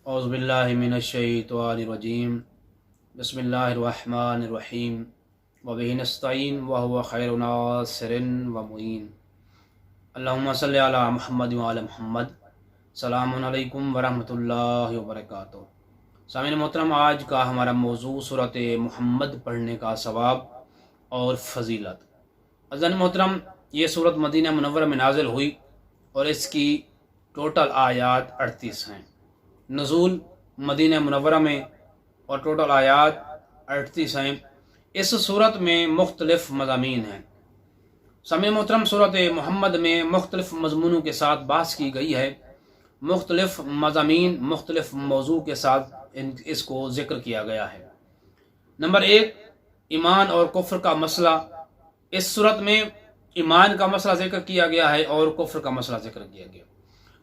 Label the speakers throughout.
Speaker 1: औज़ु बिल्लाहि मिनश्शैतानिर्रजीम बिस्मिल्लाहिर्रहमानिर्रहीम व बिहि नस्तईन व हुवा खैरु नासिरिन व मुईन। अल्लाहुम्मा सल्लि अला मुहम्मद व आला मुहम्मद। सलामुन अलैकुम व रहमतुल्लाहि व बरकातुहू। सामीन मोहतरम, आज का हमारा मौजू सूरत मुहम्मद पढ़ने का सवाब और फजीलत। अज़न मोहतरम, ये सूरत मदीना मुनव्वरा में नाजिल हुई और इसकी टोटल आयात 38 हैं। नज़ूल मदीना मुनव्वरा में और टोटल आयात 38 हैं। इस सूरत में मुख्तलिफ मज़ामीन हैं। समय मोहतरम, सूरत मुहम्मद में मुख्तलिफ मज़मूनों के साथ बहस की गई है। मुख्तलिफ मज़ामीन मुख्तलिफ मौजू के साथ इसको ज़िक्र किया गया है। नंबर 1, ईमान और कुफ्र का मसला। इस सूरत में ईमान का मसला ज़िक्र किया गया है और कुफ्र का मसला ज़िक्र किया गया।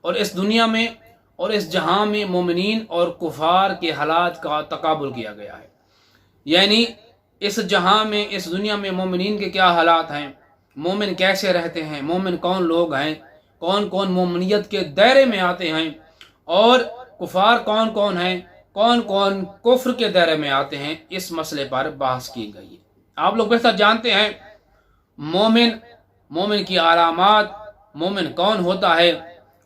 Speaker 1: और इस दुनिया में और इस जहां में मोमिनीन और कुफार के हालात का तकाबुल किया गया है। यानी इस जहां में, इस दुनिया में मोमिनीन के क्या हालात हैं, मोमिन कैसे रहते हैं, मोमिन कौन लोग हैं, कौन कौन मोमिनियत के दायरे में आते हैं, और कुफार कौन कौन हैं, कौन कौन कुफ्र के दायरे में आते हैं, इस मसले पर बहस की गई है। आप लोग बेहतर जानते हैं मोमिन की आलामात, मोमिन कौन होता है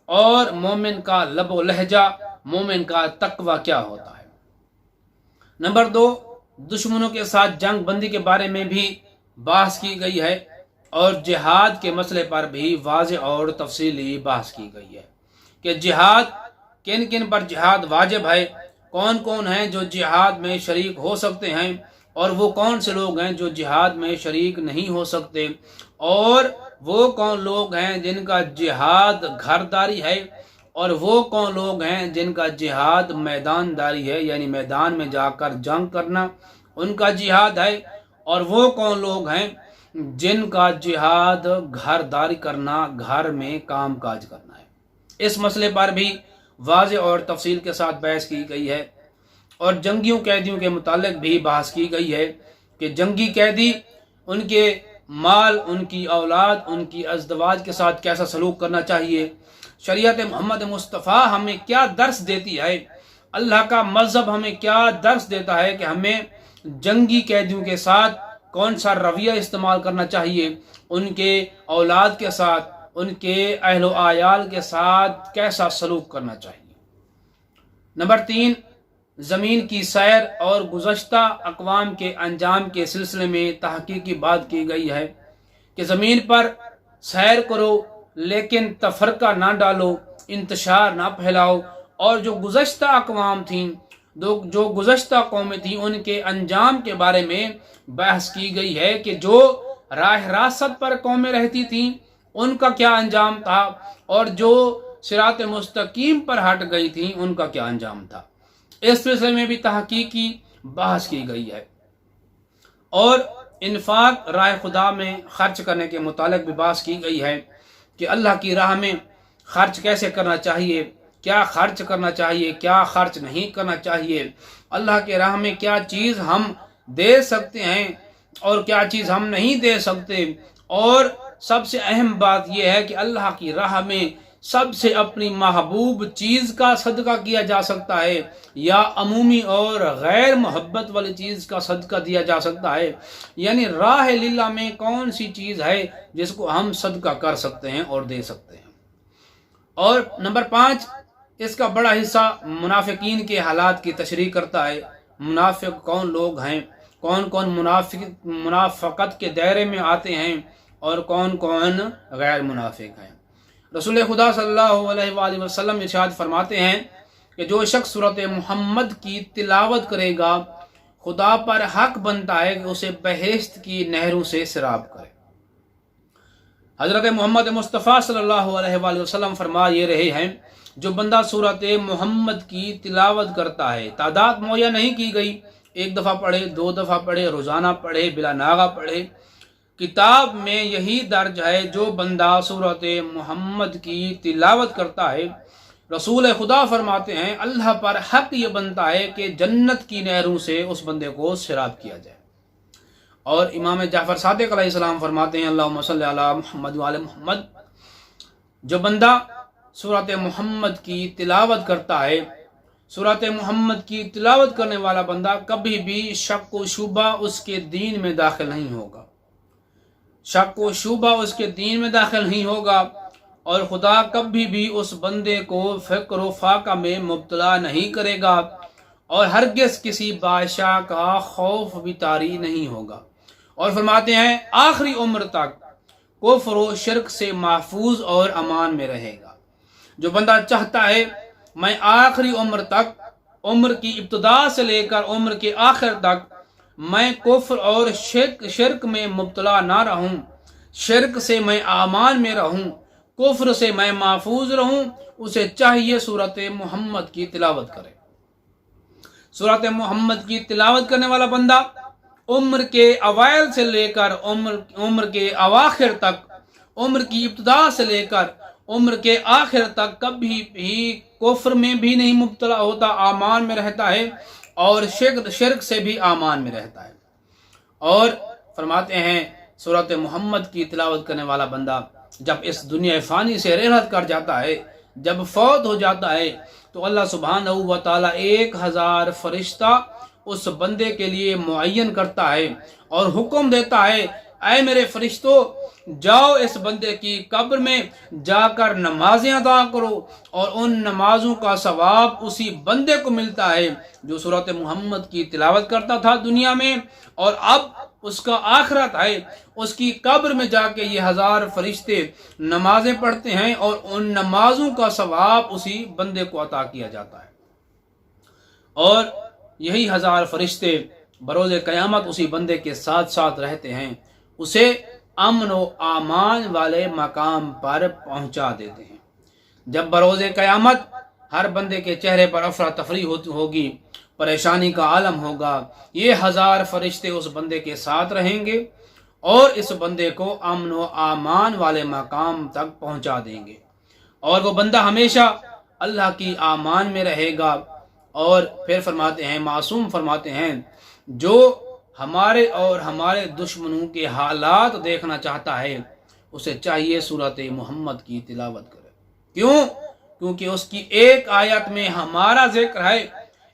Speaker 1: और मोमिन का लबो लहजा, मोमिन का तकवा क्या होता है। नंबर 2, दुश्मनों के साथ जंग बंदी के बारे में भी बहस की गई है और जिहाद के मसले पर भी वाज़ेह और तफसीली बहस की गई है कि जिहाद, किन किन पर जिहाद वाजिब है, कौन कौन हैं जो जिहाद में शरीक हो सकते हैं और वो कौन से लोग हैं जो जिहाद में शरीक नहीं हो सकते, और वो कौन लोग हैं जिनका जिहाद घरदारी है और वो कौन लोग हैं जिनका जिहाद मैदानदारी है, यानी मैदान में जाकर जंग करना उनका जिहाद है, और वो कौन लोग हैं जिनका जिहाद घरदारी करना, घर में काम काज करना है। इस मसले पर भी वाज़ेह और तफसील के साथ बहस की गई है। और जंगियों कैदियों के मुतालिक भी बहस की गई है कि जंगी कैदी, उनके माल, उनकी औलाद, उनकी अज़दवाज के साथ कैसा सलूक करना चाहिए। शरीयत मोहम्मद मुस्तफ़ा हमें क्या दर्स देती है, अल्लाह का मज़हब हमें क्या दर्स देता है कि हमें जंगी कैदियों के साथ कौन सा रवैया इस्तेमाल करना चाहिए, उनके औलाद के साथ, उनके अहलो आयाल के साथ कैसा सलूक करना चाहिए। नंबर 3, ज़मीन की सैर और गुज़श्ता अक़वाम के अंजाम के सिलसिले में तहक़ीक़ी बात की गई है कि ज़मीन पर सैर करो लेकिन तफ़रक़ा ना डालो, इंतशार ना फैलाओ। और जो गुज़श्ता अक़वाम थीं, जो गुज़श्ता कौमें थीं, उनके अंजाम के बारे में बहस की गई है कि जो राह रासत पर कौमें रहती थीं उनका क्या अंजाम था, और जो सिरात मुस्तकीम पर हट गई थीं उनका क्या अंजाम था। इस सिलसिले में भी तहक़ीक़ी बहस की गई है। और इन्फाक राह खुदा में खर्च करने के मुतालिक भी बहस की गई है कि अल्लाह की राह में खर्च कैसे करना चाहिए, क्या खर्च करना चाहिए, क्या खर्च नहीं करना चाहिए, अल्लाह के राह में क्या चीज़ हम दे सकते हैं और क्या चीज़ हम नहीं दे सकते। और सबसे अहम बात यह है कि अल्लाह की राह में सबसे अपनी महबूब चीज़ का सदका किया जा सकता है या अमूमी और गैर मोहब्बत वाली चीज़ का सदका दिया जा सकता है। यानी राह लिल्लाह में कौन सी चीज़ है जिसको हम सदका कर सकते हैं और दे सकते हैं। और नंबर 5, इसका बड़ा हिस्सा मुनाफिकीन के हालात की तशरीह करता है। मुनाफिक कौन लोग हैं, कौन कौन मुनाफिकत के दायरे में आते हैं और कौन कौन गैर मुनाफिक हैं। रसूल खुदा सल्लल्लाहु अलैहि वसल्लम इरशाद फरमाते हैं कि जो शख्स सूरत मुहम्मद की तिलावत करेगा, खुदा पर हक बनता है कि उसे बहेश्त की नहरों से सराब करे। हज़रत मोहम्मद मुस्तफ़ा सल्लल्लाहु अलैहि वसल्लम फरमा ये रहे हैं, जो बंदा सूरत मुहम्मद की तिलावत करता है, तादाद मुहैया नहीं की गई, एक दफ़ा पढ़े, 2 दफ़ा पढ़े, रोज़ाना पढ़े, बिला नागा पढ़े, किताब में यही दर्ज है, जो बंदा सूरत मुहम्मद की तिलावत करता है, रसूल खुदा फरमाते हैं अल्लाह पर हक ये बनता है कि जन्नत की नहरों से उस बंदे को सराब किया जाए। और इमाम जाफ़र सादिक़ अलैहिस्सलाम फरमाते हैं अल्लाहुम्मा सल्लि अला मुहम्मद व आले मुहम्मद, जो बंदा सूरत मुहम्मद की तिलावत करता है, सूरत मोहम्मद की तिलावत करने वाला बंदा कभी भी शक व शुबा उसके दीन में दाखिल नहीं होगा, शक व शुबा उसके दीन में दाखिल नहीं होगा, और खुदा कभी भी उस बंदे को फ़िक्र व फाका में मुब्तला नहीं करेगा, और हरगिज़ किसी बादशाह का खौफ भी तारी नहीं होगा। और फरमाते हैं आखिरी उम्र तक कुफ्र व शिरक से महफूज और अमान में रहेगा। जो बंदा चाहता है मैं आखिरी उम्र तक, उम्र की इब्तदा से लेकर उम्र के आखिर तक मैं कुफ्र और शिरक में मुब्तला ना रहूं, शिरक से मैं आमान में रहूं, कुफ्र से मैं महफूज रहूं, उसे चाहिए सूरत मोहम्मद की तिलावत करे। सूरत मोहम्मद की तिलावत करने वाला बंदा उम्र के अवाइल से लेकर उम्र के अवाखिर तक, उम्र की इब्तदा से लेकर उम्र के आखिर तक कभी भी कुफ्र में भी नहीं मुब्तला होता, आमान में रहता है, और शिरक से भी आमान में रहता है। और फरमाते हैं सूरत मोहम्मद की तिलावत करने वाला बंदा जब इस दुनिया फ़ानी से रेहलत कर जाता है, जब फौत हो जाता है, तो अल्लाह सुब्हानहू व तआला 1000 फरिश्ता उस बंदे के लिए मुअय्यन करता है और हुक्म देता है, ऐ मेरे फरिश्तों जाओ इस बंदे की कब्र में जाकर नमाजें अदा करो, और उन नमाजों का सवाब उसी बंदे को मिलता है जो सूरत मोहम्मद की तिलावत करता था दुनिया में, और अब उसका आखिरत है, उसकी कब्र में जाके ये 1000 फरिश्ते नमाजें पढ़ते हैं और उन नमाजों का सवाब उसी बंदे को अता किया जाता है। और यही 1000 फरिश्ते बरोज़ क़यामत उसी बंदे के साथ साथ रहते हैं, उसे अमन व आमान वाले मकाम पर पहुंचा देते हैं। जब बरोज़ क़यामत हर बंदे के चेहरे पर अफरा तफरी होगी, परेशानी का आलम होगा, ये 1000 फरिश्ते उस बंदे के साथ रहेंगे और इस बंदे को अमन व आमान वाले मकाम तक पहुंचा देंगे, और वो बंदा हमेशा अल्लाह की आमान में रहेगा। और फिर फरमाते हैं, मासूम फरमाते हैं, जो हमारे और हमारे दुश्मनों के हालात देखना चाहता है उसे चाहिए सूरत मोहम्मद की तिलावत करे। क्यों? क्योंकि उसकी एक आयत में हमारा जिक्र है,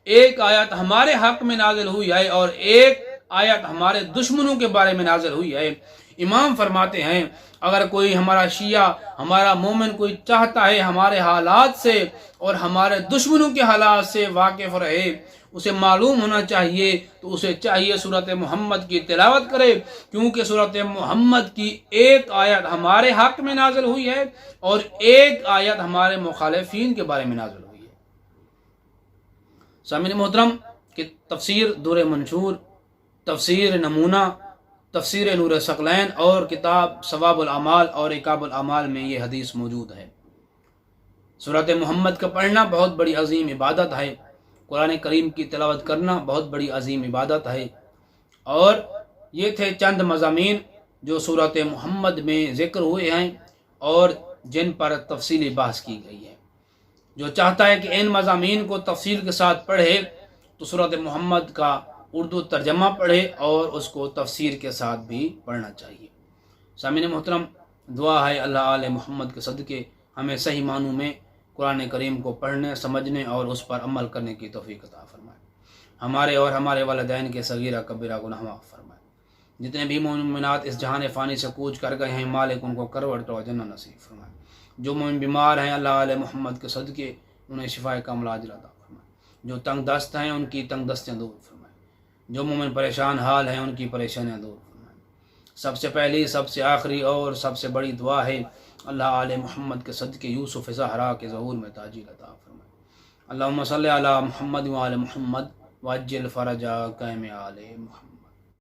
Speaker 1: एक आयत हमारे हक में नाजिल हुई है और एक आयत हमारे दुश्मनों के बारे में नाजिल हुई है। इमाम फरमाते हैं अगर कोई हमारा शिया, हमारा मोमिन कोई चाहता है हमारे हालात से और हमारे दुश्मनों के हालात से वाकिफ रहे, उसे मालूम होना चाहिए, तो उसे चाहिए सूरत मोहम्मद की तिलावत करे, क्योंकि सूरत मोहम्मद की एक आयत हमारे हक में नाजिल हुई है और एक आयत हमारे मुखालिफीन के बारे में नाजिल हुई है। सामीन मोहतरम कि तफसीर दुर मंशूर, तफसीर नमूना, तफसीर नूर सकलैन और किताब सवाबुल अमाल और इकाबुल अमाल में ये हदीस मौजूद है। सूरत मोहम्मद का पढ़ना बहुत बड़ी अजीम इबादत है, कुरान करीम की तिलावत करना बहुत बड़ी अजीम इबादत है। और ये थे चंद मज़ामीन जो सूरत मोहम्मद में ज़िक्र हुए हैं और जिन पर तफसीली बहस की गई है। जो चाहता है कि इन मज़ामीन को तफसील के साथ पढ़े तो सूरत मोहम्मद का उर्दू तर्जमा पढ़े और उसको तफसीर के साथ भी पढ़ना चाहिए। सामीन मोहतरम, दुआ है अल्लाह आले मोहम्मद के सदक़े हमें सही मानों में कुरान करीम को पढ़ने, समझने और उस पर अमल करने की तौफीक अता फरमाए। हमारे और हमारे वालिदैन के सगीरा कबीरा गुनाह माफ़ फरमाए। जितने भी मोमिनात इस जहान फ़ानी से कूच कर गए हैं, मालिक उनको करवट और जन्नत नसीब फरमाए। जो मोमिन बीमार हैं अल्लाह आले मोहम्मद के सदक़े उन्हें शिफाए कामिला अता फरमाए। जो तंग दस्त हैं उनकी तंग दस्तें दूर फरमाए। जो मोमिन परेशान हाल हैं उनकी परेशानियाँ दूर फरमाए। सबसे पहली, सबसे आखिरी और सबसे बड़ी दुआ है अल्लाह आले मोहम्मद के सदक़े यूसुफ़ ज़हरा के ज़हूर में ताजील अता फरमाए। अल्लाहुम्मा सल्लि अला मुहम्मद व आले मुहम्मद वअज्जिल फ़रजा क़ैम आले मुहम्मद।